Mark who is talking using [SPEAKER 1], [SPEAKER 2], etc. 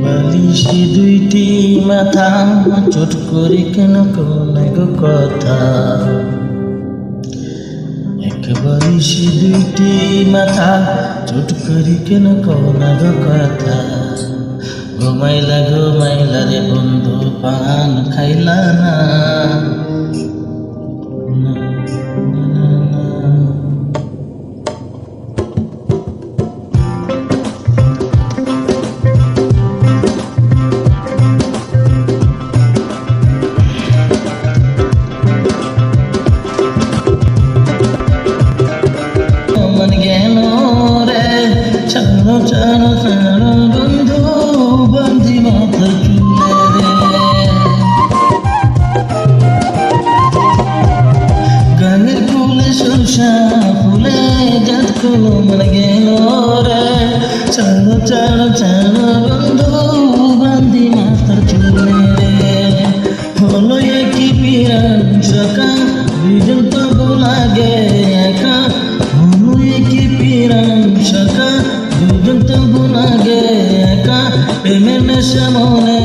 [SPEAKER 1] বালিশে দুইটি মাথা চোট করে কেন কোনে গো কথা, এক বালিশে দুইটি মাথা চোট করে কেন কোনে গো কথা। ঘুমাইলা ঘুমাইলা রে বন্ধু পান খাইলা না, ছাড়ো ছাড়ো ছাড়ো বন্ধু বান্ধি মাথার চুলে রে। গানের ফুলে সরষা ফুলে জাত কোনো মন গেল রে। ছাড়ো ছাড়ো ছাড়ো বন্ধু বান্ধি মাথার চুলে রে। হলো একই পিরান সকা দুজন তবু লাগে একা, হলো একই পিরান সকা দুজন তবু লাগে একা। প্রেমের নেশা মনে